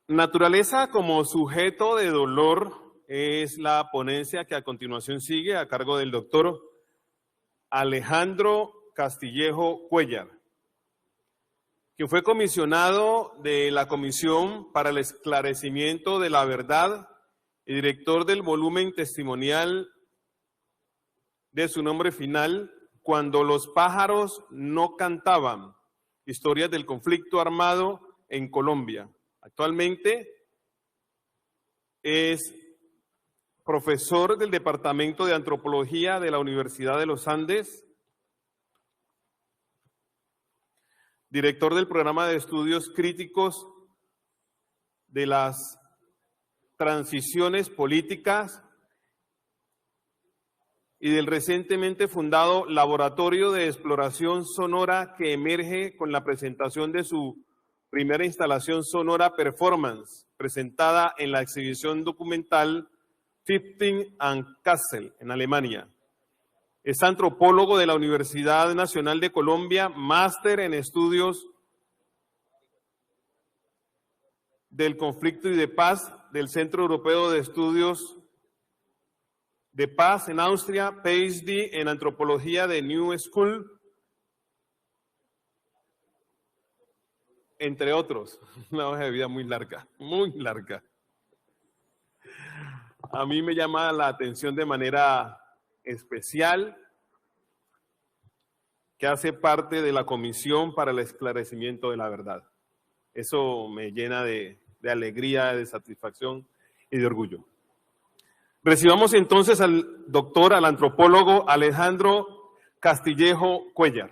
Naturaleza como sujeto de dolor es la ponencia que a continuación sigue a cargo del doctor Alejandro Castillejo Cuéllar, que fue comisionado de la Comisión para el Esclarecimiento de la Verdad y director del volumen testimonial de su nombre final, Cuando los pájaros no cantaban, historias del conflicto armado en Colombia. Actualmente es profesor del Departamento de Antropología de la Universidad de los Andes, director del programa de estudios críticos de las transiciones políticas y del recientemente fundado Laboratorio de Exploración Sonora, que emerge con la presentación de su primera instalación sonora performance, presentada en la exhibición documental 15 and Kassel, en Alemania. Es antropólogo de la Universidad Nacional de Colombia, máster en estudios del conflicto y de paz del Centro Europeo de Estudios de Paz en Austria, PhD en antropología de New School, entre otros. Una hoja de vida muy larga, muy larga. A mí me llama la atención de manera especial que hace parte de la Comisión para el Esclarecimiento de la Verdad. Eso me llena de alegría, de satisfacción y de orgullo. Recibamos entonces al doctor, al antropólogo Alejandro Castillejo Cuéllar.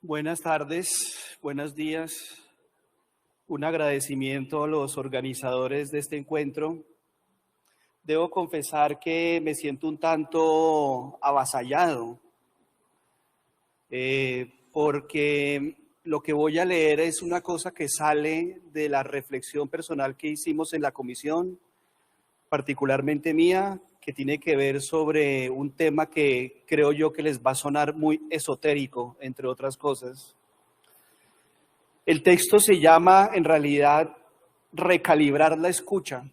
Buenas tardes, buenos días. Un agradecimiento a los organizadores de este encuentro. Debo confesar que me siento un tanto avasallado, porque lo que voy a leer es una cosa que sale de la reflexión personal que hicimos en la comisión, particularmente mía, que tiene que ver sobre un tema que creo yo que les va a sonar muy esotérico, entre otras cosas. El texto se llama, en realidad, Recalibrar la escucha.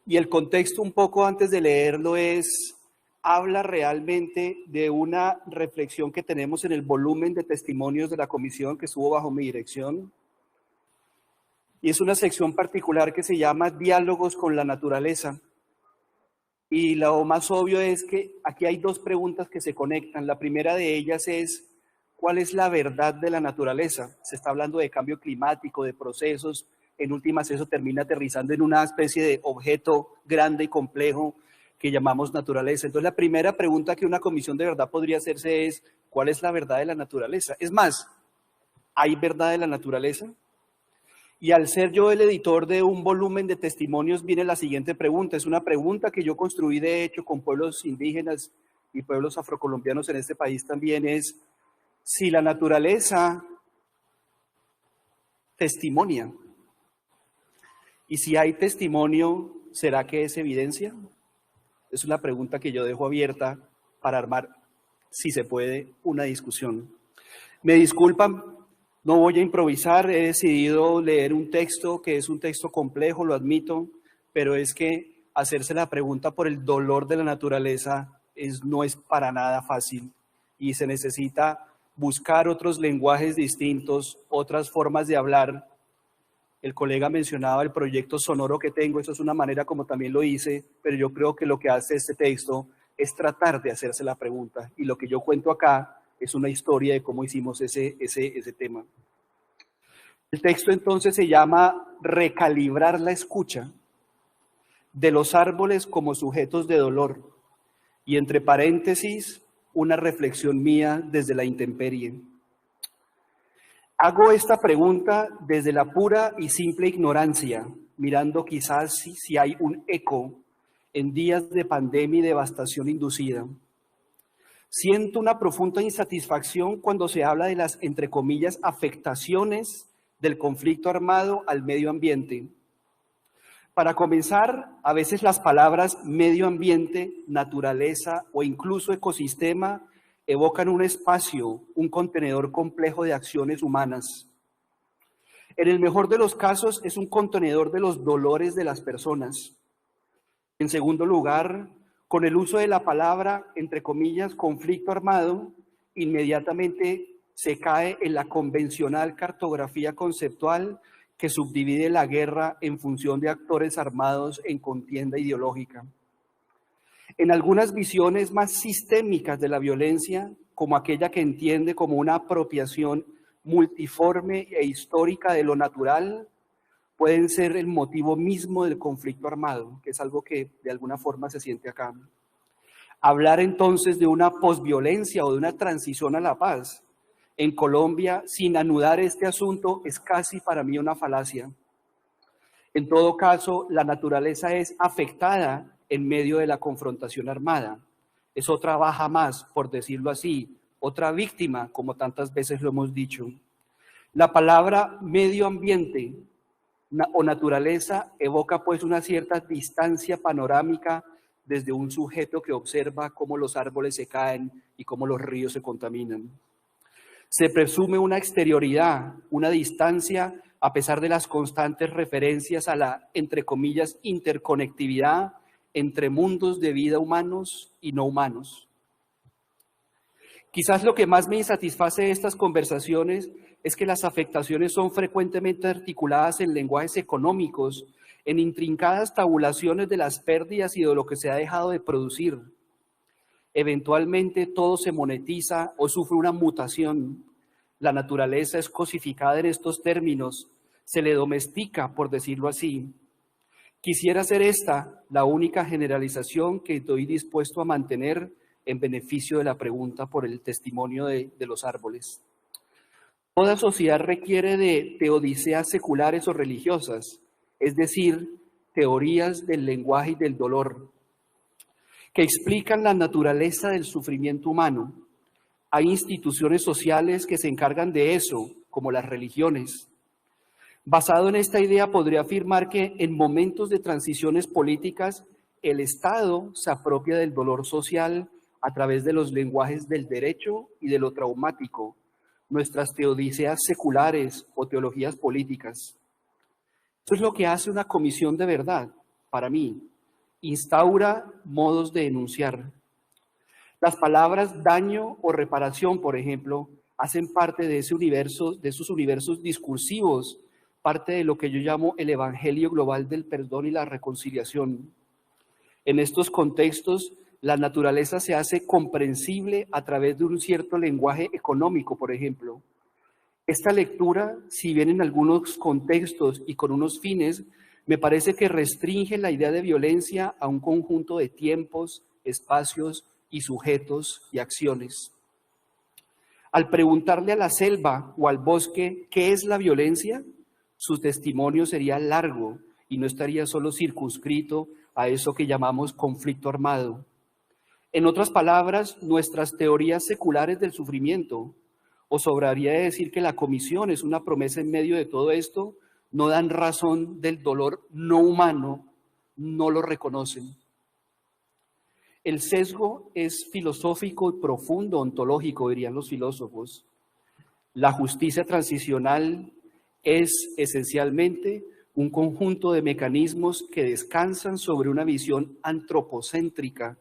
Y el contexto, un poco antes de leerlo, habla realmente de una reflexión que tenemos en el volumen de testimonios de la comisión que estuvo bajo mi dirección. Y es una sección particular que se llama Diálogos con la Naturaleza. Y lo más obvio es que aquí hay dos preguntas que se conectan. La primera de ellas es, ¿cuál es la verdad de la naturaleza? Se está hablando de cambio climático, de procesos. En últimas, eso termina aterrizando en una especie de objeto grande y complejo que llamamos naturaleza. Entonces, la primera pregunta que una comisión de verdad podría hacerse es, ¿cuál es la verdad de la naturaleza? Es más, ¿hay verdad de la naturaleza? Y al ser yo el editor de un volumen de testimonios, viene la siguiente pregunta. Es una pregunta que yo construí, de hecho, con pueblos indígenas y pueblos afrocolombianos en este país también, es si la naturaleza testimonia. Y si hay testimonio, ¿será que es evidencia? Es una pregunta que yo dejo abierta para armar, si se puede, una discusión. Me disculpan, no voy a improvisar, he decidido leer un texto que es un texto complejo, lo admito, pero es que hacerse la pregunta por el dolor de la naturaleza no es para nada fácil y se necesita buscar otros lenguajes distintos, otras formas de hablar. El colega mencionaba el proyecto sonoro que tengo, eso es una manera como también lo hice, pero yo creo que lo que hace este texto es tratar de hacerse la pregunta. Y lo que yo cuento acá es una historia de cómo hicimos ese tema. El texto entonces se llama Recalibrar la escucha de los árboles como sujetos de dolor. Y entre paréntesis, una reflexión mía desde la intemperie. Hago esta pregunta desde la pura y simple ignorancia, mirando quizás si hay un eco en días de pandemia y devastación inducida. Siento una profunda insatisfacción cuando se habla de las, entre comillas, afectaciones del conflicto armado al medio ambiente. Para comenzar, a veces las palabras medio ambiente, naturaleza o incluso ecosistema evocan un espacio, un contenedor complejo de acciones humanas. En el mejor de los casos, es un contenedor de los dolores de las personas. En segundo lugar, con el uso de la palabra, entre comillas, conflicto armado, inmediatamente se cae en la convencional cartografía conceptual que subdivide la guerra en función de actores armados en contienda ideológica. En algunas visiones más sistémicas de la violencia, como aquella que entiende como una apropiación multiforme e histórica de lo natural, pueden ser el motivo mismo del conflicto armado, que es algo que de alguna forma se siente acá. Hablar entonces de una posviolencia o de una transición a la paz en Colombia sin anudar este asunto es casi para mí una falacia. En todo caso, la naturaleza es afectada en medio de la confrontación armada. Es otra baja más, por decirlo así, otra víctima, como tantas veces lo hemos dicho. La palabra medio ambiente o naturaleza evoca pues una cierta distancia panorámica desde un sujeto que observa cómo los árboles se caen y cómo los ríos se contaminan. Se presume una exterioridad, una distancia, a pesar de las constantes referencias a la, entre comillas, interconectividad entre mundos de vida humanos y no humanos. Quizás lo que más me insatisface de estas conversaciones es que las afectaciones son frecuentemente articuladas en lenguajes económicos, en intrincadas tabulaciones de las pérdidas y de lo que se ha dejado de producir. Eventualmente todo se monetiza o sufre una mutación. La naturaleza es cosificada en estos términos, se le domestica, por decirlo así. Quisiera ser esta la única generalización que estoy dispuesto a mantener en beneficio de la pregunta por el testimonio de los árboles. Toda sociedad requiere de teodiceas seculares o religiosas, es decir, teorías del lenguaje y del dolor, que explican la naturaleza del sufrimiento humano. Hay instituciones sociales que se encargan de eso, como las religiones. Basado en esta idea, podría afirmar que en momentos de transiciones políticas, el Estado se apropia del dolor social a través de los lenguajes del derecho y de lo traumático, nuestras teodiceas seculares o teologías políticas. Eso es lo que hace una comisión de verdad, para mí. Instaura modos de enunciar. Las palabras daño o reparación, por ejemplo, hacen parte de ese universo, de esos universos discursivos, parte de lo que yo llamo el evangelio global del perdón y la reconciliación. En estos contextos, la naturaleza se hace comprensible a través de un cierto lenguaje económico, por ejemplo. Esta lectura, si bien en algunos contextos y con unos fines, me parece que restringe la idea de violencia a un conjunto de tiempos, espacios y sujetos y acciones. Al preguntarle a la selva o al bosque qué es la violencia, su testimonio sería largo y no estaría solo circunscrito a eso que llamamos conflicto armado. En otras palabras, nuestras teorías seculares del sufrimiento, o sobraría decir que la comisión es una promesa en medio de todo esto, no dan razón del dolor no humano, no lo reconocen. El sesgo es filosófico y profundo, ontológico, dirían los filósofos. La justicia transicional es esencialmente un conjunto de mecanismos que descansan sobre una visión antropocéntrica,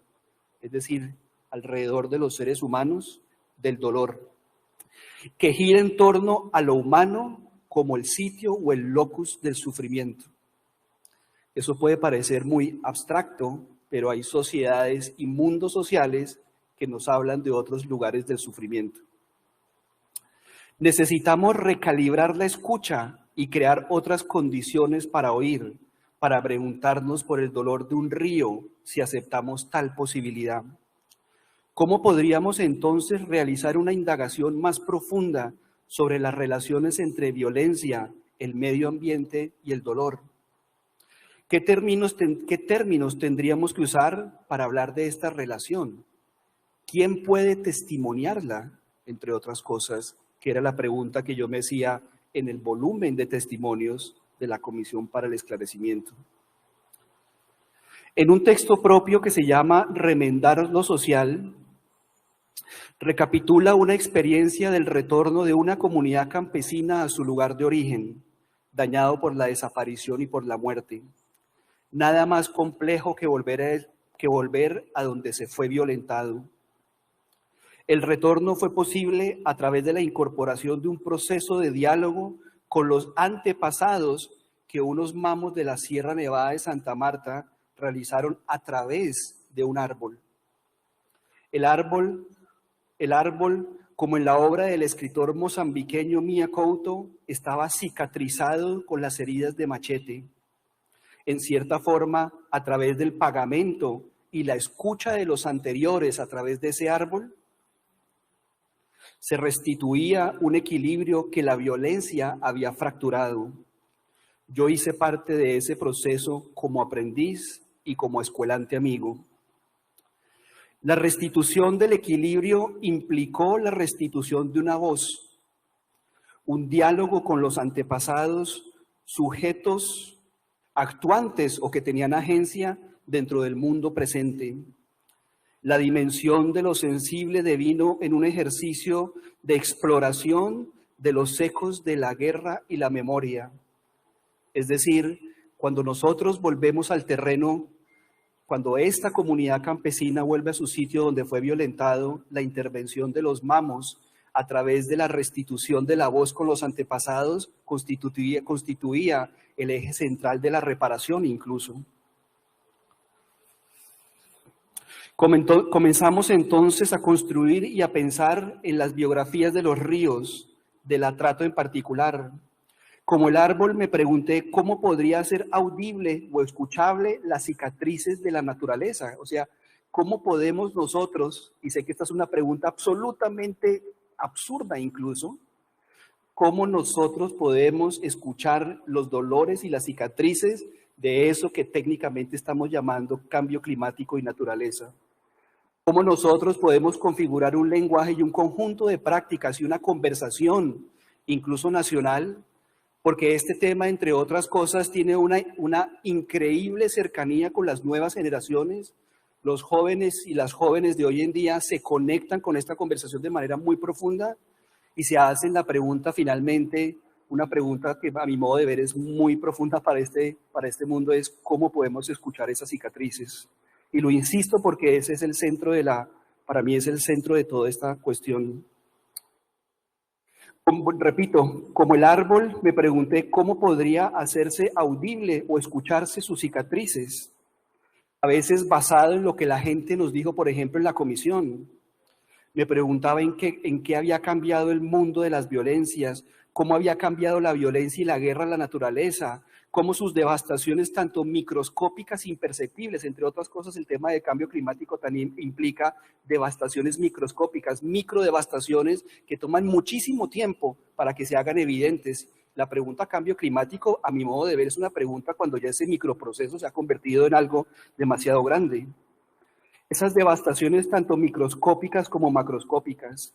es decir, alrededor de los seres humanos, del dolor, que gira en torno a lo humano como el sitio o el locus del sufrimiento. Eso puede parecer muy abstracto, pero hay sociedades y mundos sociales que nos hablan de otros lugares del sufrimiento. Necesitamos recalibrar la escucha y crear otras condiciones para oír, para preguntarnos por el dolor de un río, si aceptamos tal posibilidad. ¿Cómo podríamos entonces realizar una indagación más profunda sobre las relaciones entre violencia, el medio ambiente y el dolor? ¿Qué términos tendríamos que usar para hablar de esta relación? ¿Quién puede testimoniarla, entre otras cosas? Que era la pregunta que yo me hacía en el volumen de testimonios de la Comisión para el Esclarecimiento. En un texto propio que se llama Remendar lo Social, recapitula una experiencia del retorno de una comunidad campesina a su lugar de origen, dañado por la desaparición y por la muerte. Nada más complejo que volver a donde se fue violentado. El retorno fue posible a través de la incorporación de un proceso de diálogo con los antepasados que unos mamos de la Sierra Nevada de Santa Marta realizaron a través de un árbol. El árbol, como en la obra del escritor mozambiqueño Mia Couto, estaba cicatrizado con las heridas de machete. En cierta forma, a través del pagamento y la escucha de los anteriores a través de ese árbol, se restituía un equilibrio que la violencia había fracturado. Yo hice parte de ese proceso como aprendiz y como escuelante amigo. La restitución del equilibrio implicó la restitución de una voz, un diálogo con los antepasados, sujetos actuantes o que tenían agencia dentro del mundo presente. La dimensión de lo sensible devino en un ejercicio de exploración de los ecos de la guerra y la memoria. Es decir, cuando nosotros volvemos al terreno, cuando esta comunidad campesina vuelve a su sitio donde fue violentado, la intervención de los mamos a través de la restitución de la voz con los antepasados constituía el eje central de la reparación incluso. Comenzamos entonces a construir y a pensar en las biografías de los ríos, del atrato en particular. Como el árbol, me pregunté cómo podría ser audible o escuchable las cicatrices de la naturaleza. O sea, ¿cómo podemos nosotros, y sé que esta es una pregunta absolutamente absurda incluso, cómo nosotros podemos escuchar los dolores y las cicatrices de eso que técnicamente estamos llamando cambio climático y naturaleza? ¿Cómo nosotros podemos configurar un lenguaje y un conjunto de prácticas y una conversación, incluso nacional? Porque este tema, entre otras cosas, tiene una increíble cercanía con las nuevas generaciones. Los jóvenes y las jóvenes de hoy en día se conectan con esta conversación de manera muy profunda y se hacen la pregunta finalmente, una pregunta que a mi modo de ver es muy profunda para este mundo, es cómo podemos escuchar esas cicatrices. Y lo insisto porque ese es el centro para mí es el centro de toda esta cuestión. Repito, como el árbol, me pregunté cómo podría hacerse audible o escucharse sus cicatrices, a veces basado en lo que la gente nos dijo, por ejemplo, en la comisión. Me preguntaba en qué había cambiado el mundo de las violencias, cómo había cambiado la violencia y la guerra en la naturaleza, cómo sus devastaciones tanto microscópicas e imperceptibles, entre otras cosas el tema del cambio climático también implica devastaciones microscópicas, microdevastaciones que toman muchísimo tiempo para que se hagan evidentes. La pregunta cambio climático, a mi modo de ver, es una pregunta cuando ya ese microproceso se ha convertido en algo demasiado grande. Esas devastaciones tanto microscópicas como macroscópicas.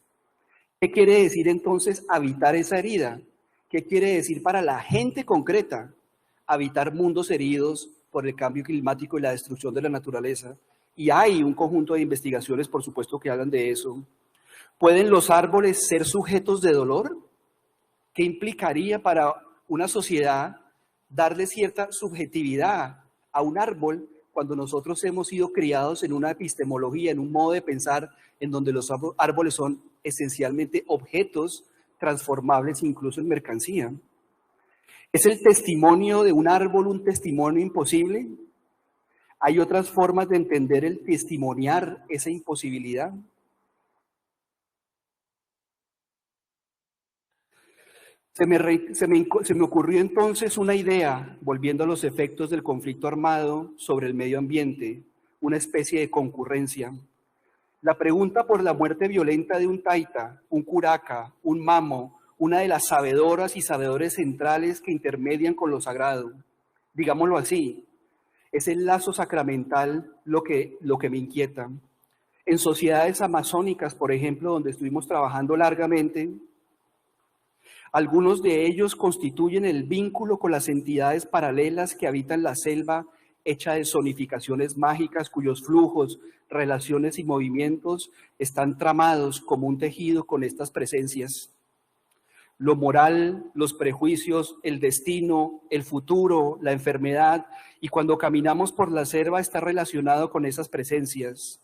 ¿Qué quiere decir entonces habitar esa herida? ¿Qué quiere decir para la gente concreta habitar mundos heridos por el cambio climático y la destrucción de la naturaleza? Y hay un conjunto de investigaciones, por supuesto, que hablan de eso. ¿Pueden los árboles ser sujetos de dolor? ¿Qué implicaría para una sociedad darle cierta subjetividad a un árbol cuando nosotros hemos sido criados en una epistemología, en un modo de pensar en donde los árboles son esencialmente objetos transformables incluso en mercancía? ¿Es el testimonio de un árbol un testimonio imposible? ¿Hay otras formas de entender el testimoniar esa imposibilidad? Se me ocurrió entonces una idea, volviendo a los efectos del conflicto armado sobre el medio ambiente, una especie de concurrencia. La pregunta por la muerte violenta de un taita, un curaca, un mamo, una de las sabedoras y sabedores centrales que intermedian con lo sagrado, digámoslo así, es el lazo sacramental lo que me inquieta. En sociedades amazónicas, por ejemplo, donde estuvimos trabajando largamente, algunos de ellos constituyen el vínculo con las entidades paralelas que habitan la selva hecha de zonificaciones mágicas cuyos flujos, relaciones y movimientos están tramados como un tejido con estas presencias. Lo moral, los prejuicios, el destino, el futuro, la enfermedad, y cuando caminamos por la selva está relacionado con esas presencias.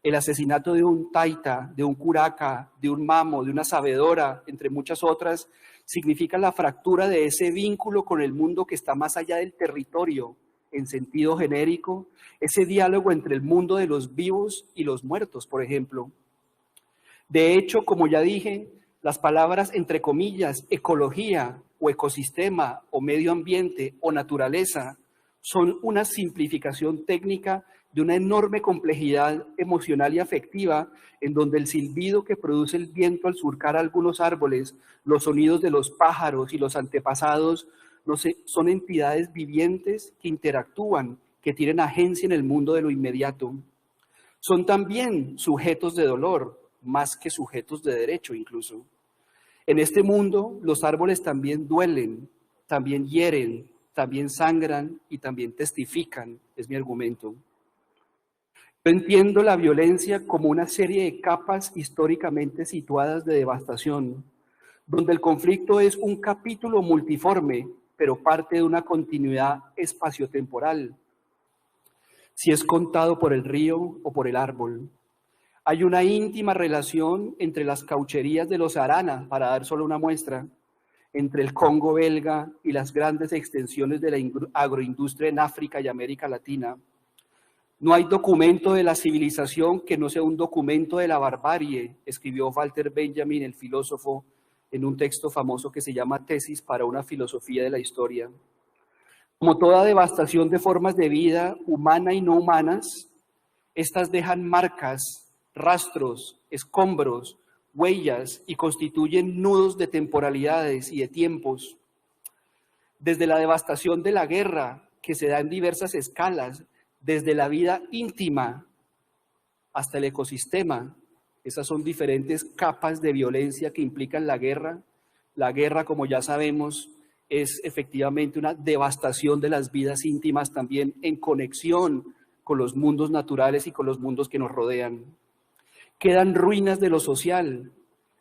El asesinato de un taita, de un curaca, de un mamo, de una sabedora, entre muchas otras, significa la fractura de ese vínculo con el mundo que está más allá del territorio, en sentido genérico, ese diálogo entre el mundo de los vivos y los muertos, por ejemplo. De hecho, como ya dije, las palabras entre comillas, ecología o ecosistema o medio ambiente o naturaleza son una simplificación técnica de una enorme complejidad emocional y afectiva en donde el silbido que produce el viento al surcar algunos árboles, los sonidos de los pájaros y los antepasados son entidades vivientes que interactúan, que tienen agencia en el mundo de lo inmediato. Son también sujetos de dolor, más que sujetos de derecho incluso. En este mundo, los árboles también duelen, también hieren, también sangran y también testifican, es mi argumento. Yo entiendo la violencia como una serie de capas históricamente situadas de devastación, donde el conflicto es un capítulo multiforme, pero parte de una continuidad espaciotemporal, si es contado por el río o por el árbol. Hay una íntima relación entre las caucherías de los Arana, para dar solo una muestra, entre el Congo belga y las grandes extensiones de la agroindustria en África y América Latina. No hay documento de la civilización que no sea un documento de la barbarie, escribió Walter Benjamin, el filósofo, en un texto famoso que se llama Tesis para una filosofía de la historia. Como toda devastación de formas de vida, humana y no humanas, estas dejan marcas, rastros, escombros, huellas y constituyen nudos de temporalidades y de tiempos. Desde la devastación de la guerra, que se da en diversas escalas, desde la vida íntima hasta el ecosistema. Esas son diferentes capas de violencia que implican la guerra. La guerra, como ya sabemos, es efectivamente una devastación de las vidas íntimas también en conexión con los mundos naturales y con los mundos que nos rodean. Quedan ruinas de lo social,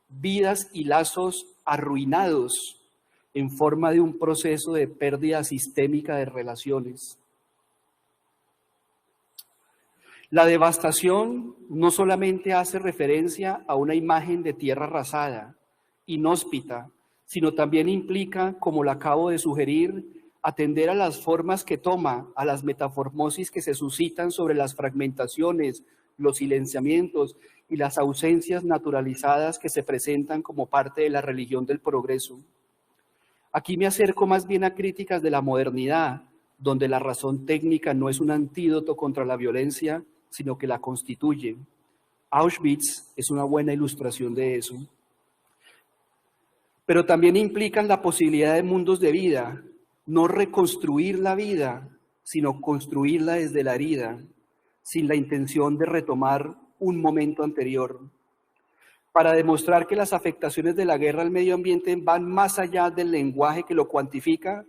vidas y lazos arruinados en forma de un proceso de pérdida sistémica de relaciones. La devastación no solamente hace referencia a una imagen de tierra arrasada, inhóspita, sino también implica, como lo acabo de sugerir, atender a las formas que toma, a las metamorfosis que se suscitan sobre las fragmentaciones, los silenciamientos y las ausencias naturalizadas que se presentan como parte de la religión del progreso. Aquí me acerco más bien a críticas de la modernidad, donde la razón técnica no es un antídoto contra la violencia, sino que la constituye. Auschwitz es una buena ilustración de eso. Pero también implican la posibilidad de mundos de vida, no reconstruir la vida, sino construirla desde la herida, sin la intención de retomar un momento anterior. Para demostrar que las afectaciones de la guerra al medio ambiente van más allá del lenguaje que lo cuantifica,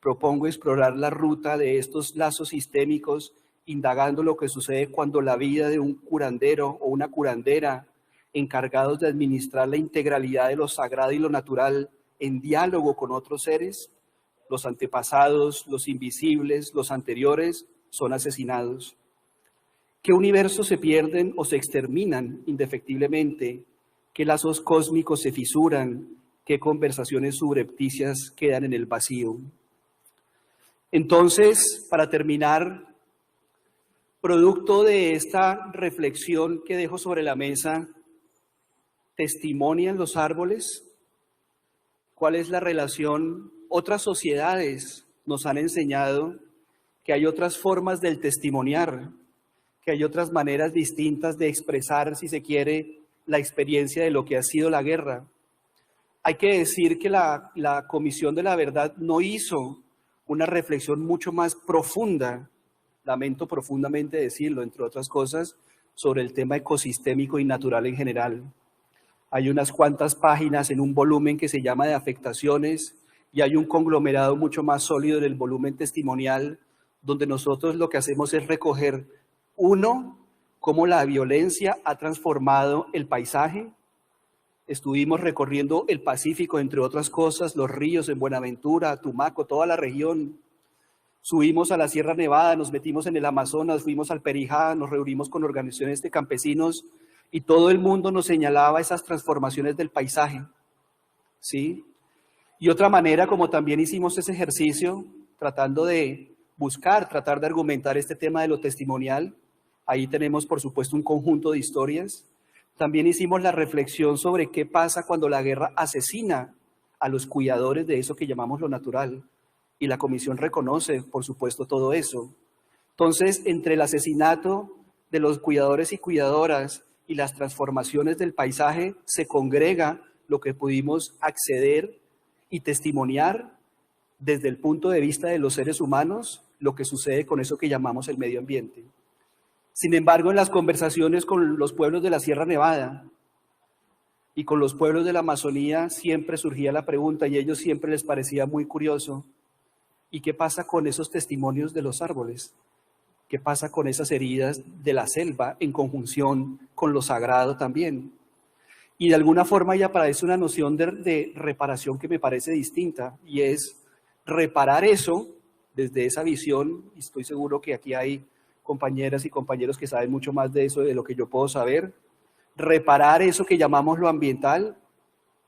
propongo explorar la ruta de estos lazos sistémicos, indagando lo que sucede cuando la vida de un curandero o una curandera, encargados de administrar la integralidad de lo sagrado y lo natural en diálogo con otros seres, los antepasados, los invisibles, los anteriores, son asesinados. ¿Qué universos se pierden o se exterminan indefectiblemente? ¿Qué lazos cósmicos se fisuran? ¿Qué conversaciones subrepticias quedan en el vacío? Entonces, para terminar, producto de esta reflexión que dejo sobre la mesa, ¿testimonian los árboles? ¿Cuál es la relación? Otras sociedades nos han enseñado que hay otras formas del testimoniar, que hay otras maneras distintas de expresar, si se quiere, la experiencia de lo que ha sido la guerra. Hay que decir que la Comisión de la Verdad no hizo una reflexión mucho más profunda, lamento profundamente decirlo, entre otras cosas, sobre el tema ecosistémico y natural en general. Hay unas cuantas páginas en un volumen que se llama de afectaciones y hay un conglomerado mucho más sólido en el volumen testimonial, donde nosotros lo que hacemos es recoger, uno, cómo la violencia ha transformado el paisaje. Estuvimos recorriendo el Pacífico, entre otras cosas, los ríos en Buenaventura, Tumaco, toda la región. Subimos a la Sierra Nevada, nos metimos en el Amazonas, fuimos al Perijá, nos reunimos con organizaciones de campesinos y todo el mundo nos señalaba esas transformaciones del paisaje, ¿sí? Y otra manera, como también hicimos ese ejercicio, tratando de buscar, tratar de argumentar este tema de lo testimonial, ahí tenemos, por supuesto, un conjunto de historias. También hicimos la reflexión sobre qué pasa cuando la guerra asesina a los cuidadores de eso que llamamos lo natural. Y la comisión reconoce, por supuesto, todo eso. Entonces, entre el asesinato de los cuidadores y cuidadoras y las transformaciones del paisaje, se congrega lo que pudimos acceder y testimoniar desde el punto de vista de los seres humanos, lo que sucede con eso que llamamos el medio ambiente. Sin embargo, en las conversaciones con los pueblos de la Sierra Nevada y con los pueblos de la Amazonía siempre surgía la pregunta y a ellos siempre les parecía muy curioso, ¿y qué pasa con esos testimonios de los árboles? ¿Qué pasa con esas heridas de la selva en conjunción con lo sagrado también? Y de alguna forma ya aparece una noción de reparación que me parece distinta y es reparar eso desde esa visión, y estoy seguro que aquí hay compañeras y compañeros que saben mucho más de eso de lo que yo puedo saber, reparar eso que llamamos lo ambiental,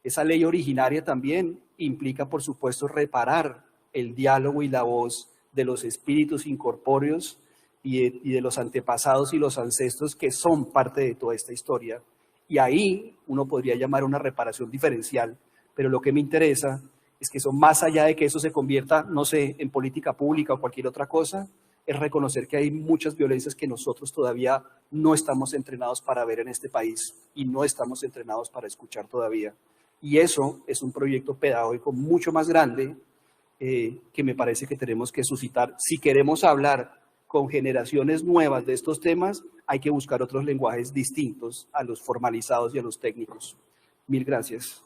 esa ley originaria también implica, por supuesto, reparar el diálogo y la voz de los espíritus incorpóreos y de los antepasados y los ancestros que son parte de toda esta historia. Y ahí uno podría llamar una reparación diferencial, pero lo que me interesa es que eso, más allá de que eso se convierta, no sé, en política pública o cualquier otra cosa, es reconocer que hay muchas violencias que nosotros todavía no estamos entrenados para ver en este país y no estamos entrenados para escuchar todavía. Y eso es un proyecto pedagógico mucho más grande que me parece que tenemos que suscitar. Si queremos hablar con generaciones nuevas de estos temas, hay que buscar otros lenguajes distintos a los formalizados y a los técnicos. Mil gracias.